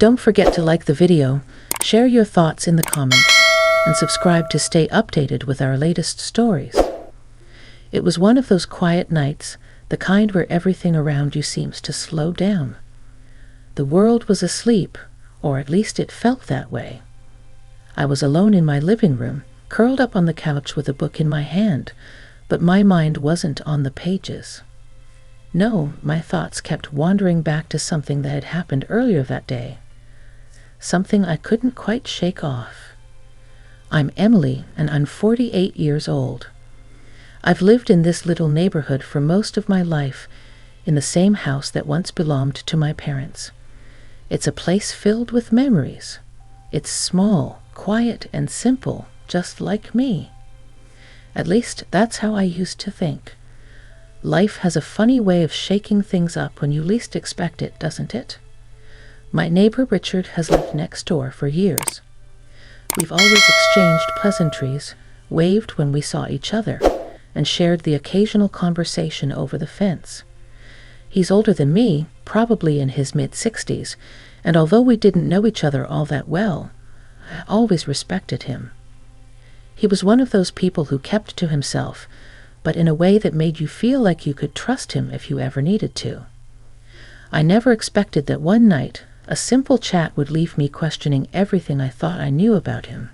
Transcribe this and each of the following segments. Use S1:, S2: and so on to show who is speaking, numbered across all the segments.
S1: Don't forget to like the video, share your thoughts in the comments, and subscribe to stay updated with our latest stories. It was one of those quiet nights, the kind where everything around you seems to slow down. The world was asleep, or at least it felt that way. I was alone in my living room, curled up on the couch with a book in my hand, but my mind wasn't on the pages. No, my thoughts kept wandering back to something that had happened earlier that day. Something I couldn't quite shake off. I'm Emily, and I'm 48 years old. I've lived in this little neighborhood for most of my life, in the same house that once belonged to my parents. It's a place filled with memories. It's small, quiet, and simple, just like me. At least that's how I used to think. Life has a funny way of shaking things up when you least expect it, doesn't it? My neighbor Richard has lived next door for years. We've always exchanged pleasantries, waved when we saw each other, and shared the occasional conversation over the fence. He's older than me, probably in his mid-60s, and although we didn't know each other all that well, I always respected him. He was one of those people who kept to himself, but in a way that made you feel like you could trust him if you ever needed to. I never expected that one night, a simple chat would leave me questioning everything I thought I knew about him.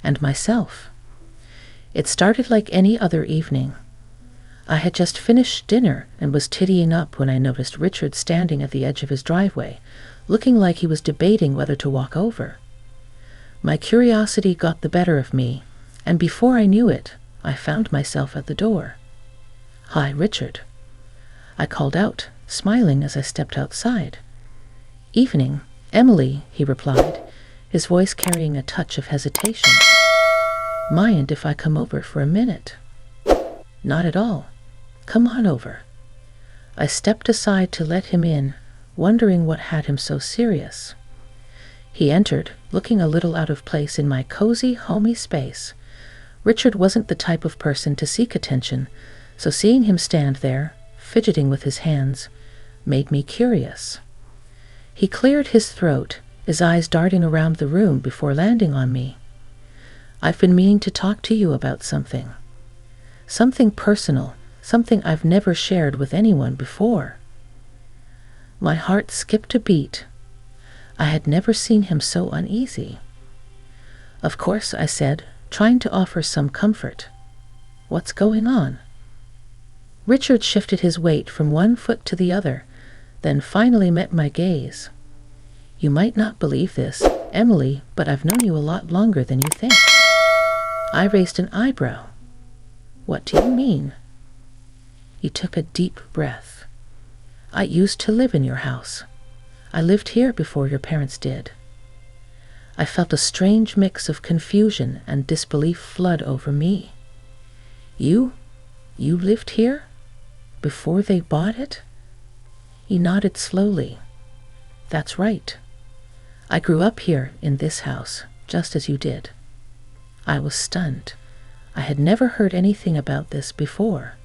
S1: And myself. It started like any other evening. I had just finished dinner and was tiddying up when I noticed Richard standing at the edge of his driveway, looking like he was debating whether to walk over. My curiosity got the better of me, and before I knew it, I found myself at the door. "Hi, Richard." I called out, smiling as I stepped outside. "Evening, Emily," he replied, his voice carrying a touch of hesitation. "Mind if I come over for a minute?" "Not at all. Come on over." I stepped aside to let him in, wondering what had him so serious. He entered, looking a little out of place in my cozy, homey space. Richard wasn't the type of person to seek attention, so seeing him stand there, fidgeting with his hands, made me curious. He cleared his throat, his eyes darting around the room before landing on me. "I've been meaning to talk to you about something. Something personal, something I've never shared with anyone before." My heart skipped a beat. I had never seen him so uneasy. "Of course," I said, trying to offer some comfort. "What's going on?" Richard shifted his weight from one foot to the other, then finally met my gaze. "You might not believe this, Emily, but I've known you a lot longer than you think." I raised an eyebrow. "What do you mean?" He took a deep breath. "I used to live in your house. I lived here before your parents did." I felt a strange mix of confusion and disbelief flood over me. You lived here? Before they bought it?" He nodded slowly. "That's right. I grew up here in this house, just as you did." I was stunned. I had never heard anything about this before.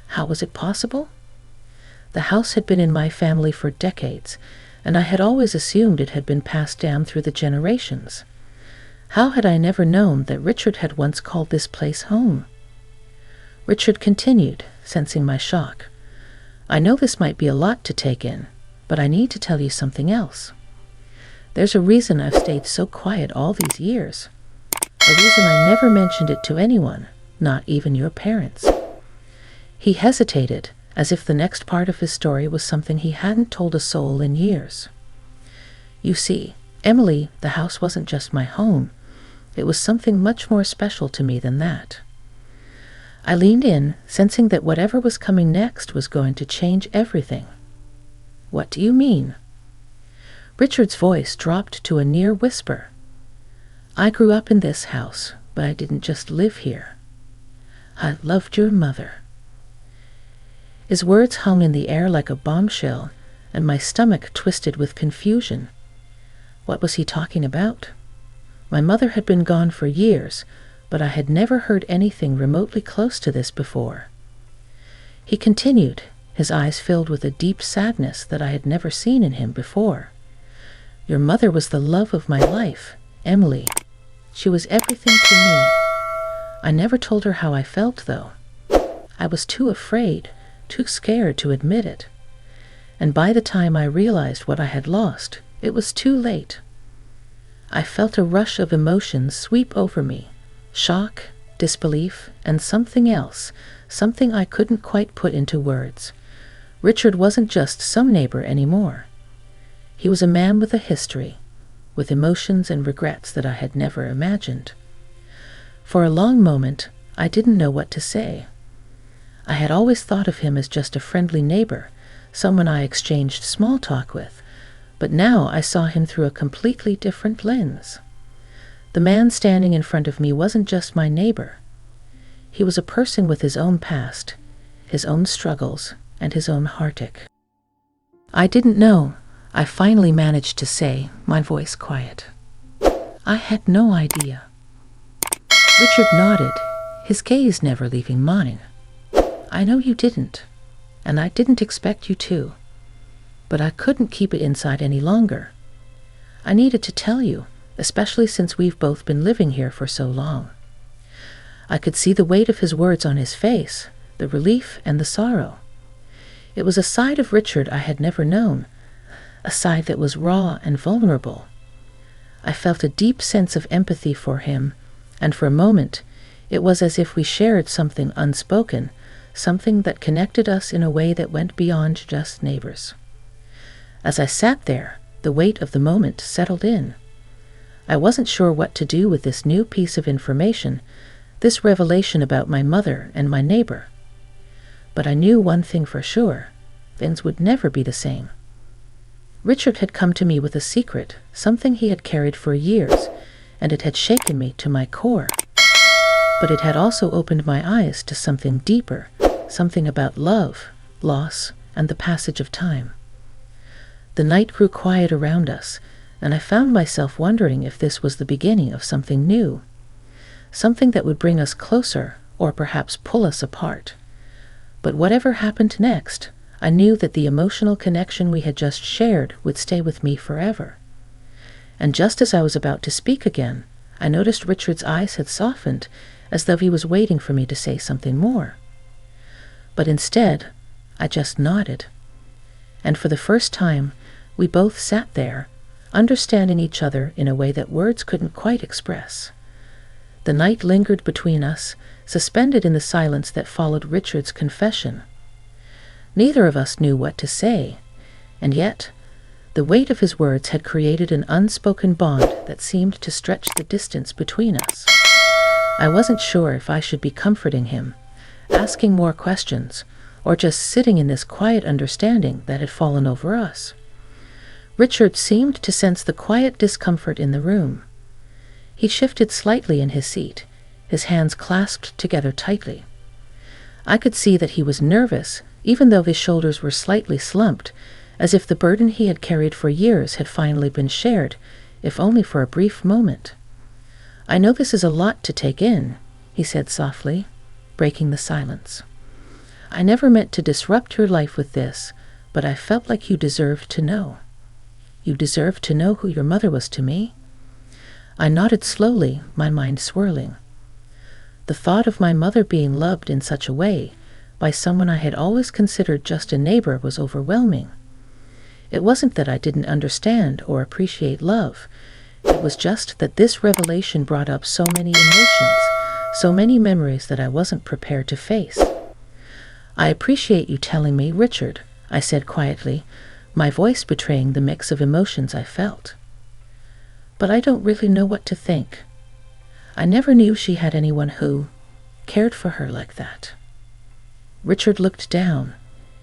S1: How was it possible? The house had been in my family for decades, and I had always assumed it had been passed down through the generations. How had I never known that Richard had once called this place home? Richard continued, sensing my shock. "I know this might be a lot to take in, but I need to tell you something else. There's a reason I've stayed so quiet all these years. A reason I never mentioned it to anyone, not even your parents." He hesitated, as if the next part of his story was something he hadn't told a soul in years. "You see, Emily, the house wasn't just my home. It was something much more special to me than that." I leaned in, sensing that whatever was coming next was going to change everything. "What do you mean?" Richard's voice dropped to a near whisper. "I grew up in this house, but I didn't just live here. I loved your mother." His words hung in the air like a bombshell, and my stomach twisted with confusion. What was he talking about? My mother had been gone for years, but I had never heard anything remotely close to this before. He continued, his eyes filled with a deep sadness that I had never seen in him before. Your mother was the love of my life, Emily. She was everything to me. I never told her how I felt, though. I was too afraid, too scared to admit it. And by the time I realized what I had lost, it was too late. I felt a rush of emotions sweep over me. Shock, disbelief, and something else, something I couldn't quite put into words. Richard wasn't just some neighbor anymore. He was a man with a history, with emotions and regrets that I had never imagined. For a long moment, I didn't know what to say. I had always thought of him as just a friendly neighbor, someone I exchanged small talk with, but now I saw him through a completely different lens. The man standing in front of me wasn't just my neighbor. He was a person with his own past, his own struggles, and his own heartache. I didn't know, I finally managed to say, my voice quiet. I had no idea. Richard nodded, his gaze never leaving mine. I know you didn't, and I didn't expect you to, but I couldn't keep it inside any longer. I needed to tell you, especially since we've both been living here for so long. I could see the weight of his words on his face, the relief and the sorrow. It was a side of Richard I had never known, a side that was raw and vulnerable. I felt a deep sense of empathy for him, and for a moment, it was as if we shared something unspoken, something that connected us in a way that went beyond just neighbors. As I sat there, the weight of the moment settled in. I wasn't sure what to do with this new piece of information, this revelation about my mother and my neighbor. But I knew one thing for sure, things would never be the same. Richard had come to me with a secret, something he had carried for years, and it had shaken me to my core. But it had also opened my eyes to something deeper, something about love, loss, and the passage of time. The night grew quiet around us, and I found myself wondering if this was the beginning of something new, something that would bring us closer or perhaps pull us apart. But whatever happened next, I knew that the emotional connection we had just shared would stay with me forever. And just as I was about to speak again, I noticed Richard's eyes had softened, as though he was waiting for me to say something more. But instead, I just nodded. And for the first time, we both sat there, understanding each other in a way that words couldn't quite express. The night lingered between us, suspended in the silence that followed Richard's confession. Neither of us knew what to say, and yet the weight of his words had created an unspoken bond that seemed to stretch the distance between us. I wasn't sure if I should be comforting him, asking more questions, or just sitting in this quiet understanding that had fallen over us. Richard seemed to sense the quiet discomfort in the room. He shifted slightly in his seat, his hands clasped together tightly. I could see that he was nervous, even though his shoulders were slightly slumped, as if the burden he had carried for years had finally been shared, if only for a brief moment. "I know this is a lot to take in," he said softly, breaking the silence. "I never meant to disrupt your life with this, but I felt like you deserved to know. You deserved to know who your mother was to me." I nodded slowly, my mind swirling. The thought of my mother being loved in such a way, by someone I had always considered just a neighbor, was overwhelming. It wasn't that I didn't understand or appreciate love. It was just that this revelation brought up so many emotions, so many memories that I wasn't prepared to face. "I appreciate you telling me, Richard," I said quietly, my voice betraying the mix of emotions I felt. "But I don't really know what to think. I never knew she had anyone who cared for her like that." Richard looked down,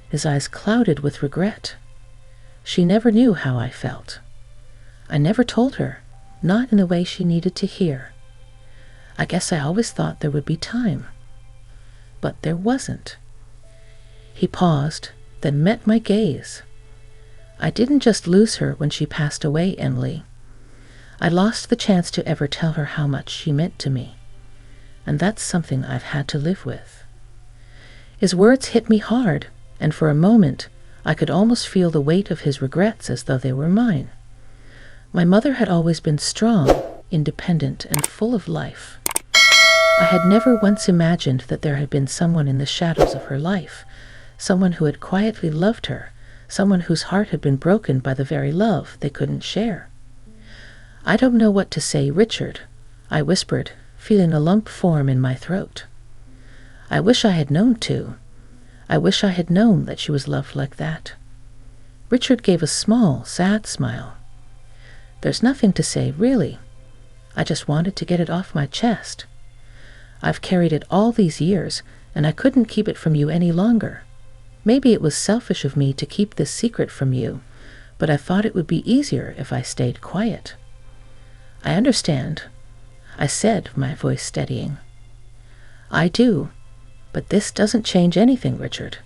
S1: his eyes clouded with regret. "She never knew how I felt. I never told her, not in the way she needed to hear. I guess I always thought there would be time. But there wasn't." He paused, then met my gaze. "I didn't just lose her when she passed away, Emily. I lost the chance to ever tell her how much she meant to me. And that's something I've had to live with." His words hit me hard, and for a moment I could almost feel the weight of his regrets as though they were mine. My mother had always been strong, independent, and full of life. I had never once imagined that there had been someone in the shadows of her life, someone who had quietly loved her, someone whose heart had been broken by the very love they couldn't share. "I don't know what to say, Richard," I whispered, feeling a lump form in my throat. I wish I had known to. I wish I had known that she was loved like that. Richard gave a small, sad smile. "There's nothing to say, really. I just wanted to get it off my chest. I've carried it all these years, and I couldn't keep it from you any longer. Maybe it was selfish of me to keep this secret from you, but I thought it would be easier if I stayed quiet." "I understand," I said, my voice steadying. "I do, but this doesn't change anything, Richard.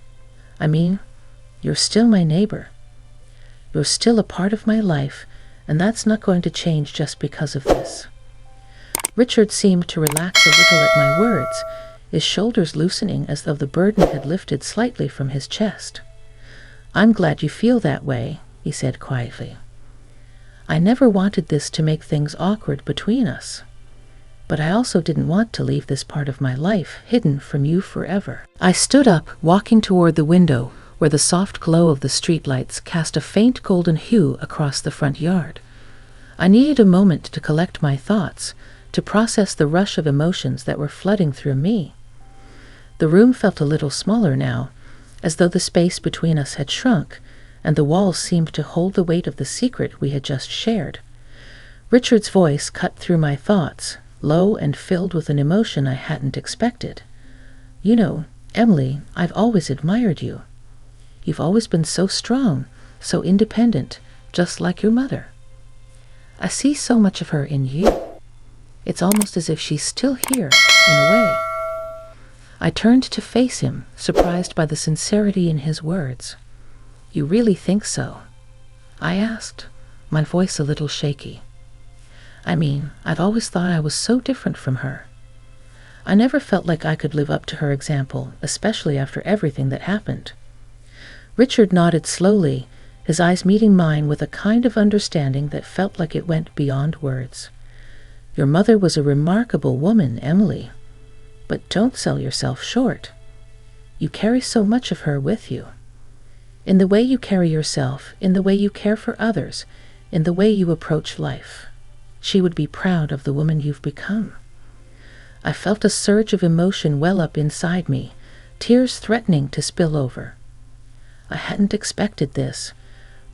S1: I mean, you're still my neighbor. You're still a part of my life, and that's not going to change just because of this." Richard seemed to relax a little at my words, his shoulders loosening as though the burden had lifted slightly from his chest. "I'm glad you feel that way," he said quietly. "I never wanted this to make things awkward between us. But I also didn't want to leave this part of my life hidden from you forever." I stood up, walking toward the window, where the soft glow of the streetlights cast a faint golden hue across the front yard. I needed a moment to collect my thoughts, to process the rush of emotions that were flooding through me. The room felt a little smaller now, as though the space between us had shrunk, and the walls seemed to hold the weight of the secret we had just shared. Richard's voice cut through my thoughts, low and filled with an emotion I hadn't expected. "You know, Emily, I've always admired you. You've always been so strong, so independent, just like your mother. I see so much of her in you. It's almost as if she's still here, in a way." I turned to face him, surprised by the sincerity in his words. "You really think so?" I asked, my voice a little shaky. "I mean, I've always thought I was so different from her. I never felt like I could live up to her example, especially after everything that happened." Richard nodded slowly, his eyes meeting mine with a kind of understanding that felt like it went beyond words. "Your mother was a remarkable woman, Emily. But don't sell yourself short. You carry so much of her with you. In the way you carry yourself, in the way you care for others, in the way you approach life. She would be proud of the woman you've become." I felt a surge of emotion well up inside me, tears threatening to spill over. I hadn't expected this.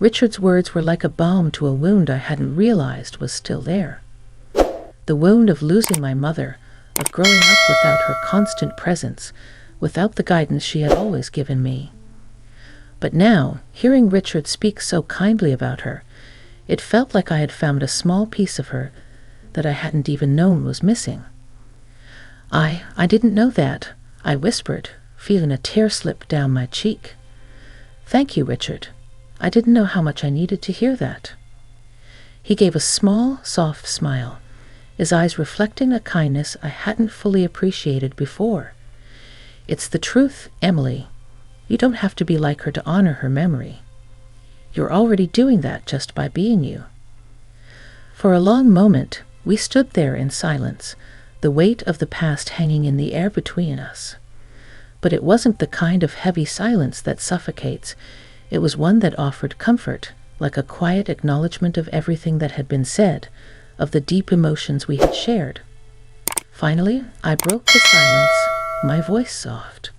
S1: Richard's words were like a balm to a wound I hadn't realized was still there. The wound of losing my mother, of growing up without her constant presence, without the guidance she had always given me. But now, hearing Richard speak so kindly about her, it felt like I had found a small piece of her that I hadn't even known was missing. I didn't know that," I whispered, feeling a tear slip down my cheek. "Thank you, Richard. I didn't know how much I needed to hear that." He gave a small, soft smile, his eyes reflecting a kindness I hadn't fully appreciated before. "It's the truth, Emily. You don't have to be like her to honor her memory. You're already doing that just by being you." For a long moment, we stood there in silence, the weight of the past hanging in the air between us. But it wasn't the kind of heavy silence that suffocates. It was one that offered comfort, like a quiet acknowledgement of everything that had been said, of the deep emotions we had shared. Finally, I broke the silence, my voice soft.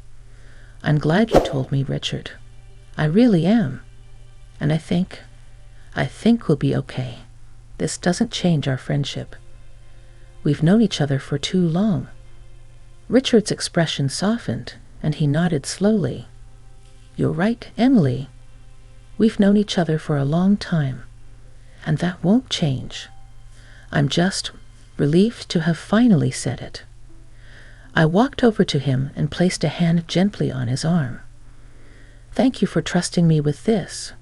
S1: "I'm glad you told me, Richard. I really am. And I think we'll be okay. This doesn't change our friendship. We've known each other for too long." Richard's expression softened, and he nodded slowly. "You're right, Emily. We've known each other for a long time, and that won't change. I'm just relieved to have finally said it." I walked over to him and placed a hand gently on his arm. "Thank you for trusting me with this.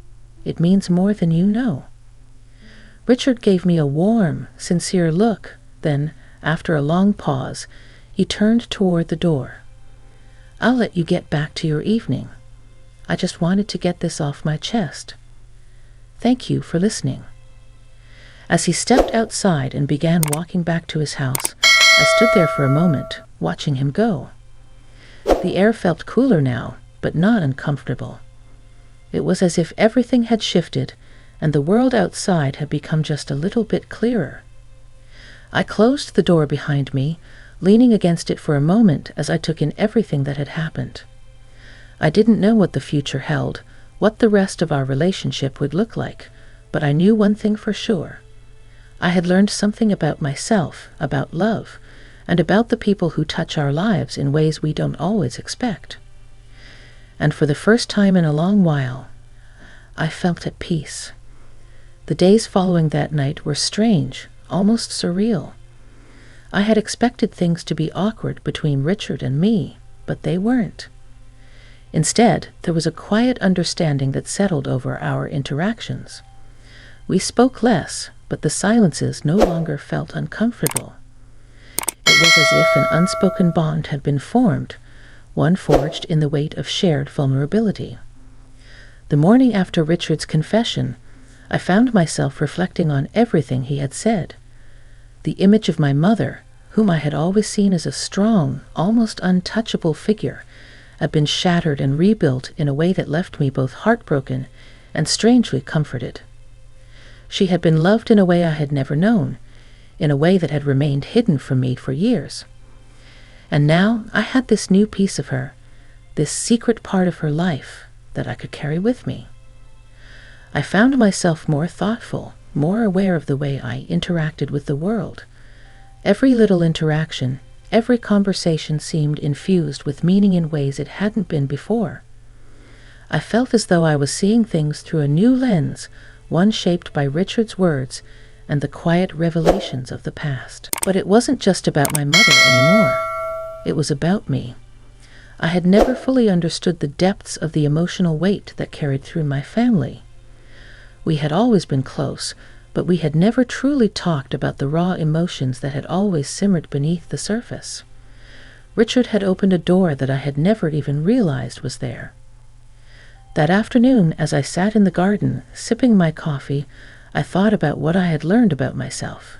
S1: It means more than you know." Richard gave me a warm, sincere look. Then, after a long pause, he turned toward the door. "I'll let you get back to your evening. I just wanted to get this off my chest. Thank you for listening." As he stepped outside and began walking back to his house, I stood there for a moment, watching him go. The air felt cooler now, but not uncomfortable. It was as if everything had shifted, and the world outside had become just a little bit clearer. I closed the door behind me, leaning against it for a moment as I took in everything that had happened. I didn't know what the future held, what the rest of our relationship would look like, but I knew one thing for sure. I had learned something about myself, about love, and about the people who touch our lives in ways we don't always expect. And for the first time in a long while, I felt at peace. The days following that night were strange, almost surreal. I had expected things to be awkward between Richard and me, but they weren't. Instead, there was a quiet understanding that settled over our interactions. We spoke less, but the silences no longer felt uncomfortable. It was as if an unspoken bond had been formed, one forged in the weight of shared vulnerability. The morning after Richard's confession, I found myself reflecting on everything he had said. The image of my mother, whom I had always seen as a strong, almost untouchable figure, had been shattered and rebuilt in a way that left me both heartbroken and strangely comforted. She had been loved in a way I had never known, in a way that had remained hidden from me for years. And now I had this new piece of her, this secret part of her life that I could carry with me. I found myself more thoughtful, more aware of the way I interacted with the world. Every little interaction, every conversation seemed infused with meaning in ways it hadn't been before. I felt as though I was seeing things through a new lens, one shaped by Richard's words and the quiet revelations of the past. But it wasn't just about my mother anymore. It was about me. I had never fully understood the depths of the emotional weight that carried through my family. We had always been close, but we had never truly talked about the raw emotions that had always simmered beneath the surface. Richard had opened a door that I had never even realized was there. That afternoon, as I sat in the garden, sipping my coffee, I thought about what I had learned about myself.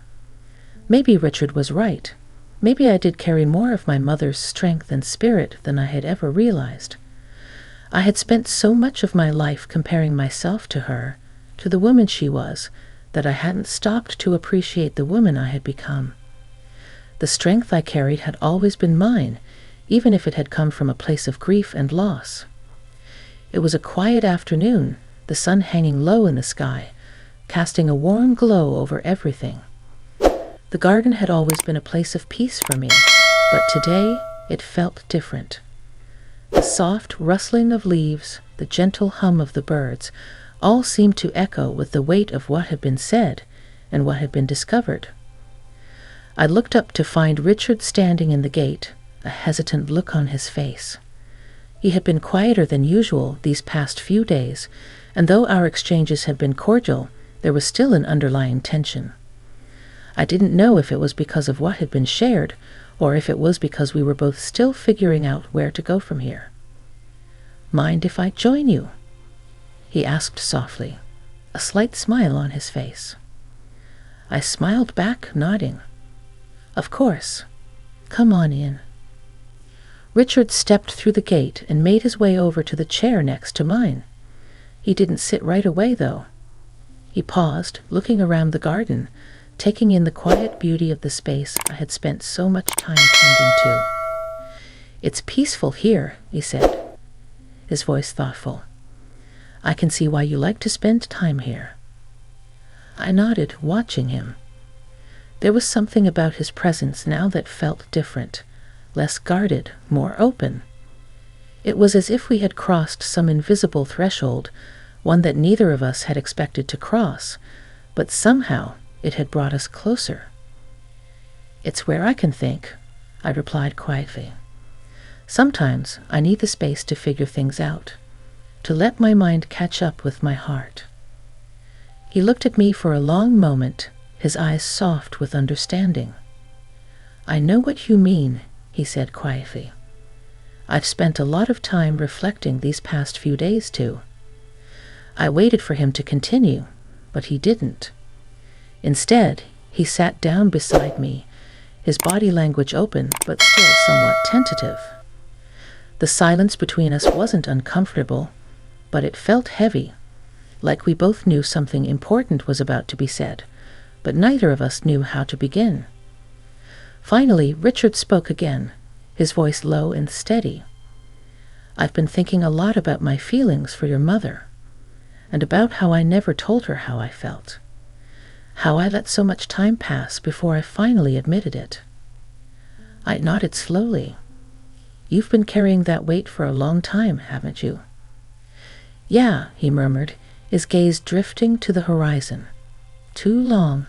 S1: Maybe Richard was right. Maybe I did carry more of my mother's strength and spirit than I had ever realized. I had spent so much of my life comparing myself to her, to the woman she was, that I hadn't stopped to appreciate the woman I had become. The strength I carried had always been mine, even if it had come from a place of grief and loss. It was a quiet afternoon, the sun hanging low in the sky, casting a warm glow over everything. The garden had always been a place of peace for me, but today it felt different. The soft rustling of leaves, the gentle hum of the birds, all seemed to echo with the weight of what had been said and what had been discovered. I looked up to find Richard standing in the gate, a hesitant look on his face. He had been quieter than usual these past few days, and though our exchanges had been cordial, there was still an underlying tension. I didn't know if it was because of what had been shared, or if it was because we were both still figuring out where to go from here. "Mind if I join you?" he asked softly, a slight smile on his face. I smiled back, nodding. "Of course. Come on in." Richard stepped through the gate and made his way over to the chair next to mine. He didn't sit right away, though. He paused, looking around the garden, taking in the quiet beauty of the space I had spent so much time tending to. "It's peaceful here," he said, his voice thoughtful. "I can see why you like to spend time here." I nodded, watching him. There was something about his presence now that felt different, less guarded, more open. It was as if we had crossed some invisible threshold, one that neither of us had expected to cross, but somehow it had brought us closer. "It's where I can think," I replied quietly. "Sometimes I need the space to figure things out, to let my mind catch up with my heart." He looked at me for a long moment, his eyes soft with understanding. "I know what you mean," he said quietly. "I've spent a lot of time reflecting these past few days, too." I waited for him to continue, but he didn't. Instead, he sat down beside me, his body language open but still somewhat tentative. The silence between us wasn't uncomfortable, but it felt heavy, like we both knew something important was about to be said, but neither of us knew how to begin. Finally, Richard spoke again, his voice low and steady. "I've been thinking a lot about my feelings for your mother, and about how I never told her how I felt. How I let so much time pass before I finally admitted it." I nodded slowly. "You've been carrying that weight for a long time, haven't you?" "Yeah," he murmured, his gaze drifting to the horizon. "Too long.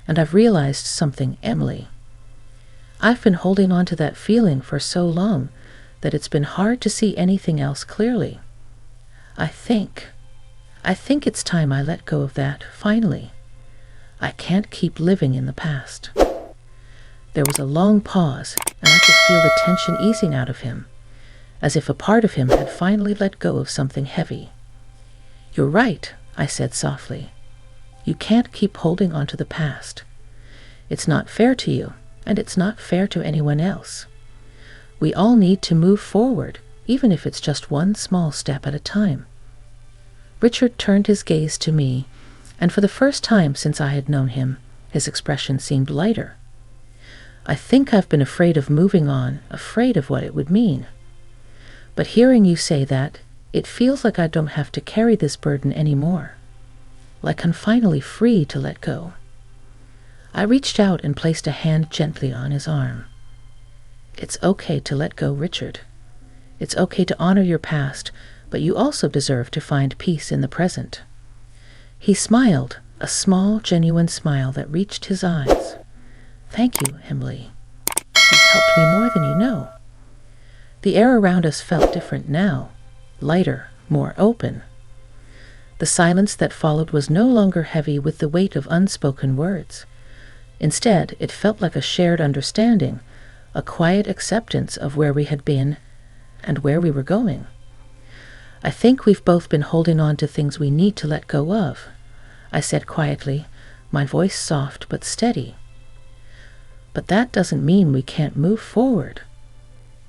S1: And I've realized something, Emily. I've been holding on to that feeling for so long that it's been hard to see anything else clearly. I think it's time I let go of that, finally. I can't keep living in the past." There was a long pause, and I could feel the tension easing out of him, as if a part of him had finally let go of something heavy. "You're right," I said softly. "You can't keep holding on to the past. It's not fair to you, and it's not fair to anyone else. We all need to move forward, even if it's just one small step at a time." Richard turned his gaze to me, and for the first time since I had known him, his expression seemed lighter. "I think I've been afraid of moving on, afraid of what it would mean. But hearing you say that, it feels like I don't have to carry this burden anymore. Like I'm finally free to let go." I reached out and placed a hand gently on his arm. "It's okay to let go, Richard. It's okay to honor your past, but you also deserve to find peace in the present." He smiled, a small, genuine smile that reached his eyes. "Thank you, Emily. You've helped me more than you know." The air around us felt different now, lighter, more open. The silence that followed was no longer heavy with the weight of unspoken words. Instead, it felt like a shared understanding, a quiet acceptance of where we had been and where we were going. "I think we've both been holding on to things we need to let go of," I said quietly, my voice soft but steady. "But that doesn't mean we can't move forward.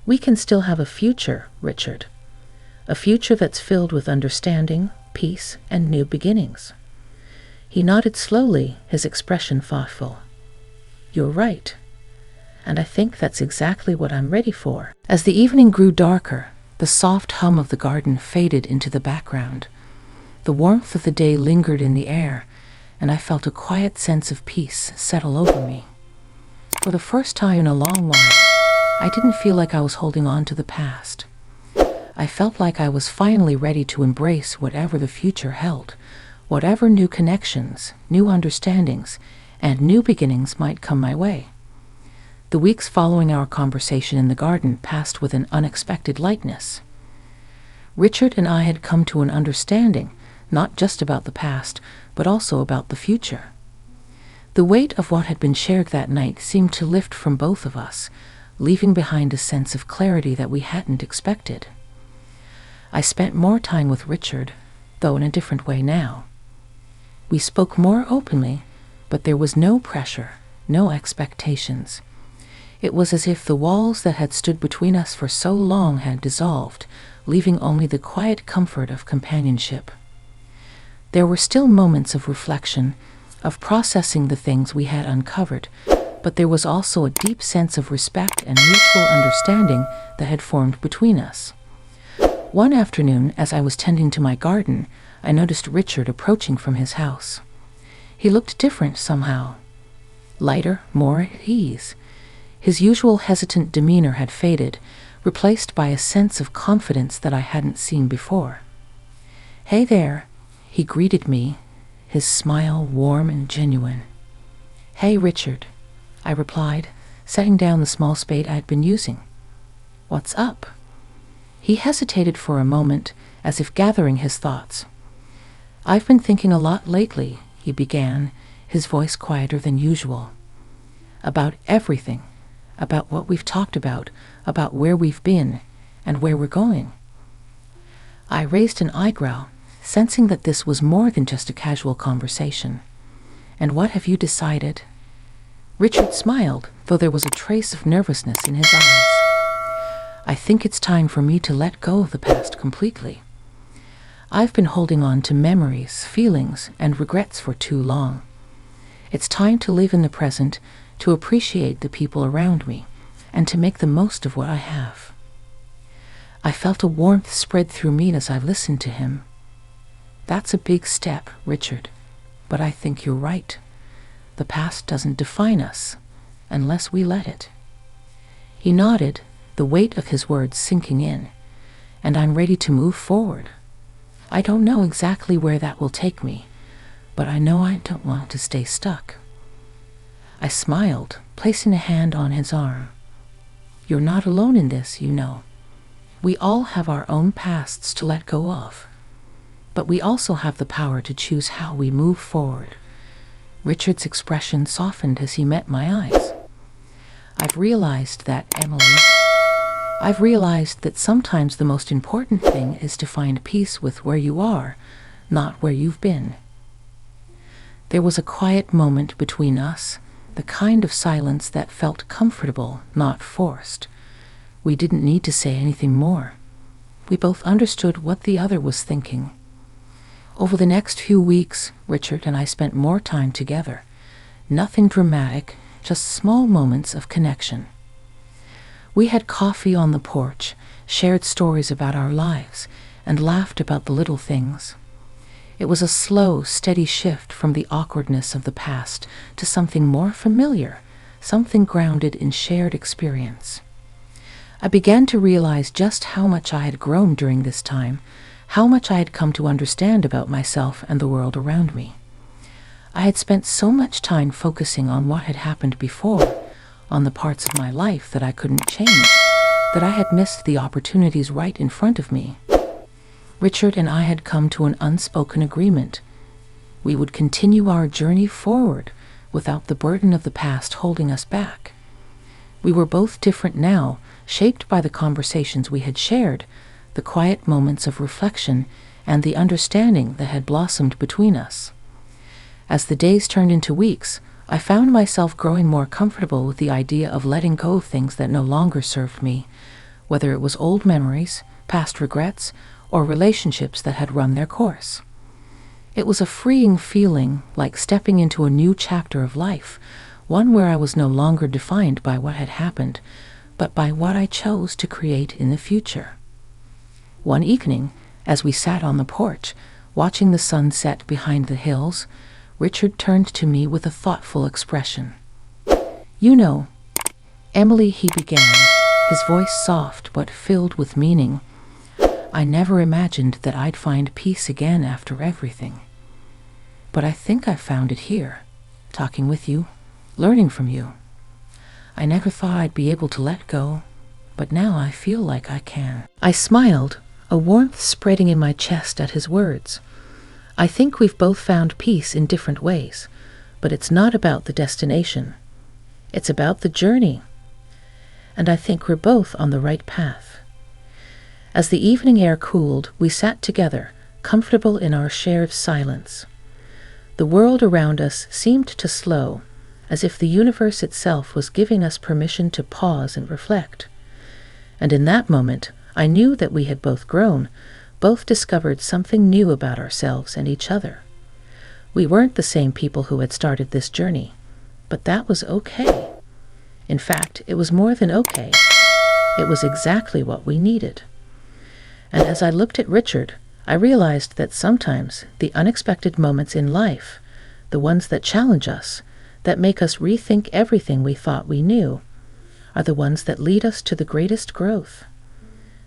S1: We can still have a future, Richard. A future that's filled with understanding, peace, and new beginnings." He nodded slowly, his expression thoughtful. "You're right. And I think that's exactly what I'm ready for." As the evening grew darker, the soft hum of the garden faded into the background. The warmth of the day lingered in the air, and I felt a quiet sense of peace settle over me. For the first time in a long while, I didn't feel like I was holding on to the past. I felt like I was finally ready to embrace whatever the future held, whatever new connections, new understandings, and new beginnings might come my way. The weeks following our conversation in the garden passed with an unexpected lightness. Richard and I had come to an understanding, not just about the past, but also about the future. The weight of what had been shared that night seemed to lift from both of us, leaving behind a sense of clarity that we hadn't expected. I spent more time with Richard, though in a different way now. We spoke more openly, but there was no pressure, no expectations. It was as if the walls that had stood between us for so long had dissolved, leaving only the quiet comfort of companionship. There were still moments of reflection, of processing the things we had uncovered, but there was also a deep sense of respect and mutual understanding that had formed between us. One afternoon, as I was tending to my garden, I noticed Richard approaching from his house. He looked different somehow. Lighter, more at ease. His usual hesitant demeanor had faded, replaced by a sense of confidence that I hadn't seen before. "Hey there," he greeted me, his smile warm and genuine. "Hey, Richard," I replied, setting down the small spade I had been using. "What's up?" He hesitated for a moment, as if gathering his thoughts. "I've been thinking a lot lately," he began, his voice quieter than usual. "About everything. About what we've talked about where we've been, and where we're going." I raised an eyebrow, sensing that this was more than just a casual conversation. And what have you decided?" Richard smiled, though there was a trace of nervousness in his eyes. "I think it's time for me to let go of the past completely. I've been holding on to memories, feelings, and regrets for too long. It's time to live in the present, to appreciate the people around me, and to make the most of what I have." I felt a warmth spread through me as I listened to him. "That's a big step, Richard, but I think you're right. The past doesn't define us, unless we let it." He nodded, the weight of his words sinking in, "And I'm ready to move forward. I don't know exactly where that will take me, but I know I don't want to stay stuck." I smiled, placing a hand on his arm. "You're not alone in this, you know. We all have our own pasts to let go of, but we also have the power to choose how we move forward." Richard's expression softened as he met my eyes. I've realized that sometimes the most important thing is to find peace with where you are, not where you've been." There was a quiet moment between us, the kind of silence that felt comfortable, not forced. We didn't need to say anything more. We both understood what the other was thinking. Over the next few weeks, Richard and I spent more time together. Nothing dramatic, just small moments of connection. We had coffee on the porch, shared stories about our lives, and laughed about the little things. It was a slow, steady shift from the awkwardness of the past to something more familiar, something grounded in shared experience. I began to realize just how much I had grown during this time, how much I had come to understand about myself and the world around me. I had spent so much time focusing on what had happened before, on the parts of my life that I couldn't change, that I had missed the opportunities right in front of me. Richard and I had come to an unspoken agreement. We would continue our journey forward without the burden of the past holding us back. We were both different now, shaped by the conversations we had shared, the quiet moments of reflection, and the understanding that had blossomed between us. As the days turned into weeks, I found myself growing more comfortable with the idea of letting go of things that no longer served me, whether it was old memories, past regrets, or relationships that had run their course. It was a freeing feeling, like stepping into a new chapter of life, one where I was no longer defined by what had happened, but by what I chose to create in the future. One evening, as we sat on the porch, watching the sun set behind the hills, Richard turned to me with a thoughtful expression. "You know, Emily," he began, his voice soft but filled with meaning, "I never imagined that I'd find peace again after everything. But I think I found it here, talking with you, learning from you. I never thought I'd be able to let go, but now I feel like I can." I smiled, a warmth spreading in my chest at his words. I think we've both found peace in different ways, but it's not about the destination. It's about the journey. And I think we're both on the right path. As the evening air cooled, we sat together, comfortable in our shared silence. The world around us seemed to slow, as if the universe itself was giving us permission to pause and reflect. And in that moment, I knew that we had both grown, both discovered something new about ourselves and each other. We weren't the same people who had started this journey, but that was okay. In fact, it was more than okay. It was exactly what we needed. And as I looked at Richard, I realized that sometimes the unexpected moments in life, the ones that challenge us, that make us rethink everything we thought we knew, are the ones that lead us to the greatest growth.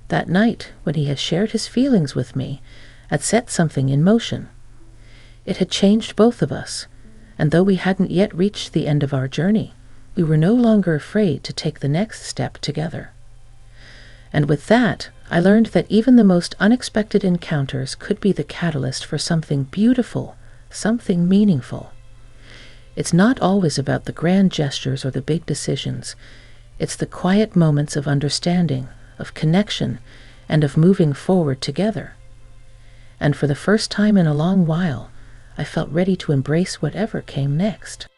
S1: That night, when he had shared his feelings with me, had set something in motion. It had changed both of us, and though we hadn't yet reached the end of our journey, we were no longer afraid to take the next step together. And with that, I learned that even the most unexpected encounters could be the catalyst for something beautiful, something meaningful. It's not always about the grand gestures or the big decisions. It's the quiet moments of understanding, of connection, and of moving forward together. And for the first time in a long while, I felt ready to embrace whatever came next.